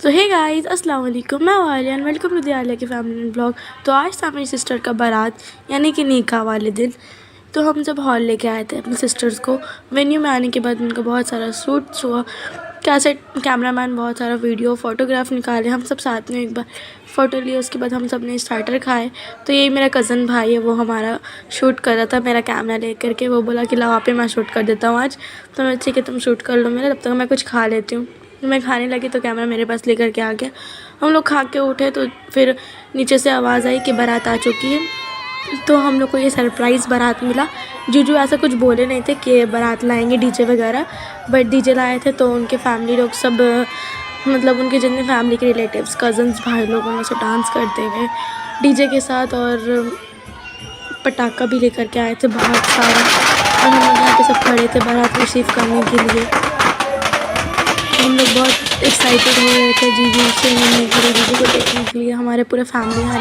तो hey guys, अस्सलाम वालेकुम। मैं Alia, welcome to the Alia की फैमिली ब्लॉग। तो आज था मेरी सिस्टर का बारात, यानी कि निकाह वाले दिन। तो हम जब हॉल लेके आए थे अपनी सिस्टर्स को, वेन्यू में आने के बाद उनका बहुत सारा शूट्स हुआ, कैसेट कैमरामैन बहुत सारा वीडियो फ़ोटोग्राफ निकाले, हम सब साथ में एक बार फ़ोटो लिए। उसके बाद हम सब ने स्टार्टर खाए। तो यही मेरा कज़न भाई है, वो हमारा शूट कर रहा था मेरा कैमरा ले करके। वो बोला कि लाओ आप ही, मैं शूट कर देता हूँ आज। तो मैं ठीक है, तुम शूट कर लो मेरा, तब तक मैं कुछ खा लेती हूँ। मैं खाने लगी तो कैमरा मेरे पास लेकर के आ गया। हम लोग खा के उठे तो फिर नीचे से आवाज़ आई कि बारात आ चुकी है। तो हम लोग को ये सरप्राइज़ बारात मिला। जीजू ऐसा कुछ बोले नहीं थे कि बारात लाएंगे डीजे वगैरह, बट डीजे लाए थे। तो उनके फैमिली लोग सब, मतलब उनके जितने फैमिली के रिलेटिव्स, कज़न्स, भाई लोग, उनमें से डांस करते हुए डीजे के साथ, और पटाखा भी लेकर के आए थे बहुत सारा। और हम लोग यहाँ पे सब खड़े थे बारात रिसीव करने के लिए। हम लोग बहुत एक्साइटेड हो रहे थे जीजू से मिलने के लिए, जीजू को देखने के लिए। हमारे पूरे फैमिली यहाँ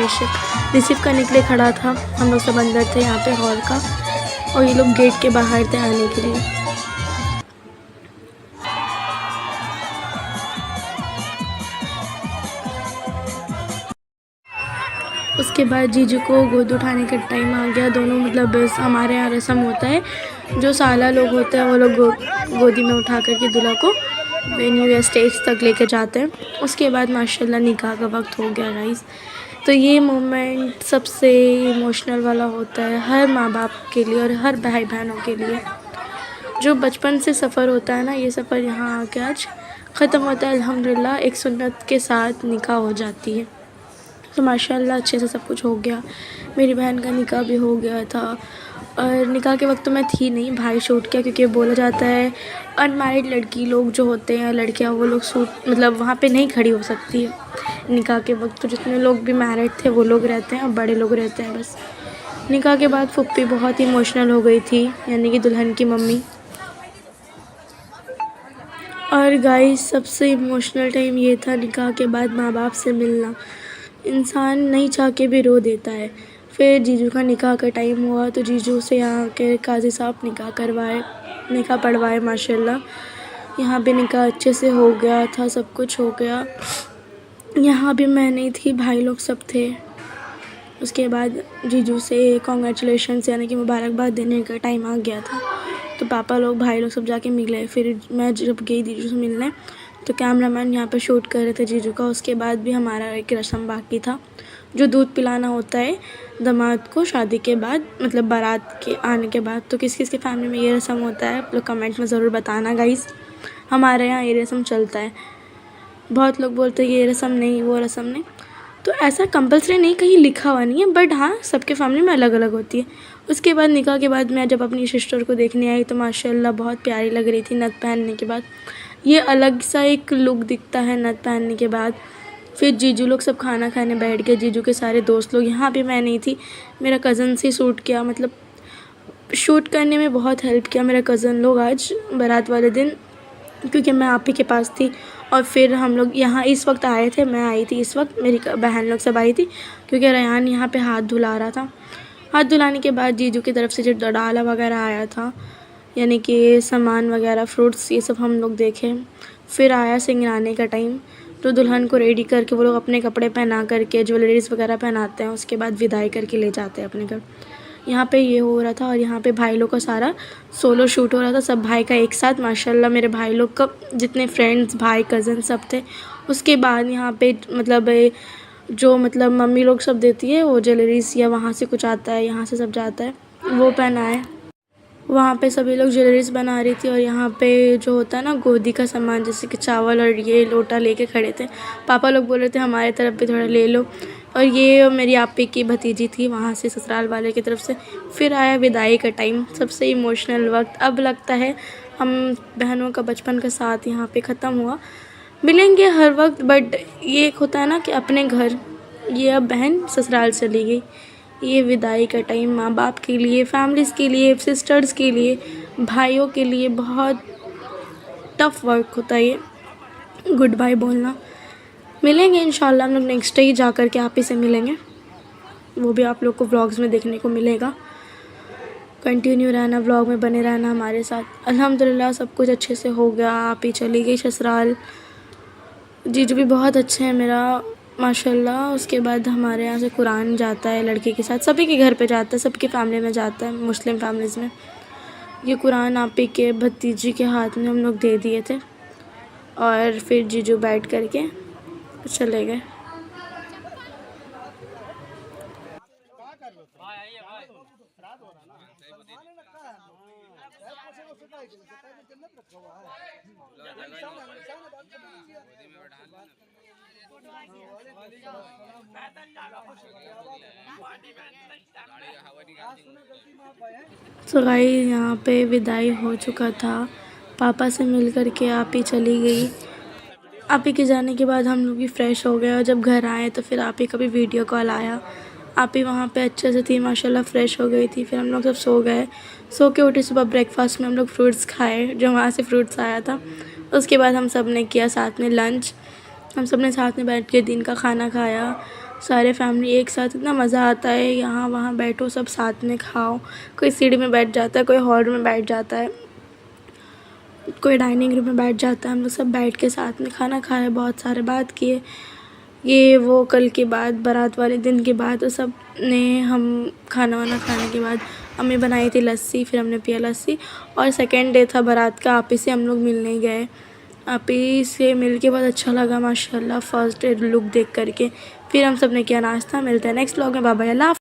रिसीव करने के लिए खड़ा था। हम लोग सब अंदर थे यहाँ पे हॉल का, और ये लोग गेट के बाहर थे आने के लिए। उसके बाद जीजू को गोद उठाने का टाइम आ गया। दोनों, मतलब हमारे यहाँ रस्म होता है, जो साला लोग होते हैं वो लोग गोदी में उठा करके दूल्हा को वेन्यू या स्टेज तक लेके जाते हैं। उसके बाद माशाल्लाह निकाह का वक्त हो गया गाइस। तो ये मोमेंट सबसे इमोशनल वाला होता है हर माँ बाप के लिए और हर भाई बहनों के लिए। जो बचपन से सफ़र होता है ना, ये सफ़र यहाँ आके आज ख़त्म होता है अल्हम्दुलिल्लाह। एक सुन्नत के साथ निकाह हो जाती है। तो माशाल्लाह अच्छे से सब कुछ हो गया। मेरी बहन का निकाह भी हो गया था, और निकाह के वक्त तो मैं थी नहीं, भाई शूट किया, क्योंकि बोला जाता है अनमैरिड लड़की लोग जो होते हैं, लड़कियां, वो लोग शूट, मतलब वहाँ पे नहीं खड़ी हो सकती है निकाह के वक्त। तो जितने लोग भी मैरिड थे वो लोग रहते हैं, और बड़े लोग रहते हैं बस। निकाह के बाद फुप्पी बहुत इमोशनल हो गई थी, यानी कि दुल्हन की मम्मी। और गाइस, सबसे इमोशनल टाइम ये था निकाह के बाद माँ बाप से मिलना। इंसान नहीं चाह के भी रो देता है। फिर जीजू का निकाह का टाइम हुआ तो जीजू से यहाँ के काजी साहब निकाह पढ़वाए माशाल्लाह। यहाँ पे निकाह अच्छे से हो गया था, सब कुछ हो गया। यहाँ भी मैं नहीं थी, भाई लोग सब थे। उसके बाद जीजू से कॉन्ग्रेचुलेशंस, यानी कि मुबारकबाद देने का टाइम आ गया था। तो पापा लोग, भाई लोग सब जाके मिले। फिर मैं जब गई जीजू से मिलने, तो कैमरामैन यहाँ पे शूट कर रहे थे जीजू का। उसके बाद भी हमारा एक रस्म बाकी था, जो दूध पिलाना होता है दामाद को शादी के बाद, मतलब बारात के आने के बाद। तो किस किस के फैमिली में ये रस्म होता है, आप लोग कमेंट में ज़रूर बताना गाइस। हमारे यहाँ ये रस्म चलता है। बहुत लोग बोलते हैं ये रस्म नहीं, वो रस्म नहीं, तो ऐसा कंपल्सरी नहीं, कहीं लिखा हुआ नहीं है, बट हाँ सबके फैमिली में अलग अलग होती है। उसके बाद निकाह के बाद मैं जब अपनी सिस्टर को देखने आई तो माशाल्लाह बहुत प्यारी लग रही थी नथ पहनने के बाद। ये अलग सा एक लुक दिखता है नथ पहनने के बाद। फिर जीजू लोग सब खाना खाने बैठ गए, जीजू के सारे दोस्त लोग। यहाँ पे मैं नहीं थी, मेरा कज़न से शूट किया, मतलब शूट करने में बहुत हेल्प किया मेरा कज़न लोग आज बारात वाले दिन, क्योंकि मैं आप ही के पास थी। और फिर हम लोग यहाँ इस वक्त आए थे, मैं आई थी इस वक्त, मेरी बहन लोग सब आई थी, क्योंकि रेहान यहाँ पे हाथ धुला रहा था। हाथ धुलाने के बाद जीजू की तरफ से जो डाला वगैरह आया था, यानी कि सामान वगैरह, फ्रूट्स, ये सब हम लोग देखे। फिर आया सिंगराने का टाइम, तो दुल्हन को रेडी करके वो लोग अपने कपड़े पहना करके ज्वेलरीज वगैरह पहनाते हैं। उसके बाद विदाई करके ले जाते हैं अपने घर। यहाँ पे ये हो रहा था, और यहाँ पे भाई लोग का सारा सोलो शूट हो रहा था, सब भाई का एक साथ। माशाल्लाह मेरे भाई लोग का जितने फ्रेंड्स, भाई, कज़न सब थे। उसके बाद यहाँ पे मतलब जो, मतलब मम्मी लोग सब देती है वो ज्वेलरीज, या वहाँ से कुछ आता है, यहाँ से सब जाता है, वो पहनाए। वहाँ पे सभी लोग ज्वेलरीज बना रही थी, और यहाँ पे जो होता है ना गोदी का सामान, जैसे कि चावल और ये लोटा लेके खड़े थे। पापा लोग बोल रहे थे हमारे तरफ भी थोड़ा ले लो। और ये मेरी आपी की भतीजी थी वहाँ से, ससुराल वाले की तरफ से। फिर आया विदाई का टाइम, सबसे इमोशनल वक्त। अब लगता है हम बहनों का बचपन का साथ यहाँ पे ख़त्म हुआ। मिलेंगे हर वक्त, बट ये एक होता है ना कि अपने घर, ये अब बहन ससुराल चली गई। ये विदाई का टाइम माँ बाप के लिए, फैमिलीज़ के लिए, सिस्टर्स के लिए, भाइयों के लिए बहुत टफ़ वर्क होता है ये गुड बाय बोलना। मिलेंगे इंशाल्लाह हम लोग नेक्स्ट डे ही जा कर के आप ही से मिलेंगे, वो भी आप लोग को व्लॉग्स में देखने को मिलेगा। कंटिन्यू रहना, व्लॉग में बने रहना हमारे साथ। अल्हम्दुलिल्लाह सब कुछ अच्छे से हो गया। आप ही चली गई ससुराल, जीजू भी बहुत अच्छे हैं मेरा माशाल्लाह। उसके बाद हमारे यहाँ से कुरान जाता है लड़के के साथ, सभी के घर पे जाता है, सबकी फैमिली में जाता है, मुस्लिम फैमिलीज़ में। ये कुरान आपी के भतीजी के हाथ में हम लोग दे दिए थे और फिर जीजू बैठ करके चले गए। तो गाइस यहाँ पे विदाई हो चुका था, पापा से मिल कर के आप ही चली गई। आप ही के जाने के बाद हम लोग भी फ्रेश हो गए और जब घर आए तो फिर आप ही का भी वीडियो कॉल आया। आप ही वहाँ पे अच्छे से थी माशाल्लाह, फ्रेश हो गई थी। फिर हम लोग सब सो गए, सो के उठे, सुबह ब्रेकफास्ट में हम लोग फ्रूट्स खाए जो वहाँ से फ्रूट्स आया था। उसके बाद हम सब ने किया साथ में लंच, हम सब ने साथ में बैठ के दिन का खाना खाया, सारे फैमिली एक साथ। इतना मज़ा आता है, यहाँ वहाँ बैठो सब साथ में खाओ। कोई सीढ़ी में बैठ जाता है, कोई हॉल में बैठ जाता है, कोई डाइनिंग रूम में बैठ जाता है। हम लोग सब बैठ के साथ में खाना खाए, बहुत सारे बात किए, ये वो कल के बाद बारात वाले दिन के बाद। तो सब ने हम खाना वाना खाने के बाद अम्मी बनाई थी लस्सी, फिर हमने पिया लस्सी। और सेकेंड डे था बारात का, आप ही से हम लोग मिलने गए। आप ही से मिल के बहुत अच्छा लगा माशाल्लाह, फ़र्स्ट डे लुक देख करके। फिर हम सब ने किया नाश्ता। मिलते हैं नेक्स्ट व्लॉग में, बाय बाय, अल्लाह।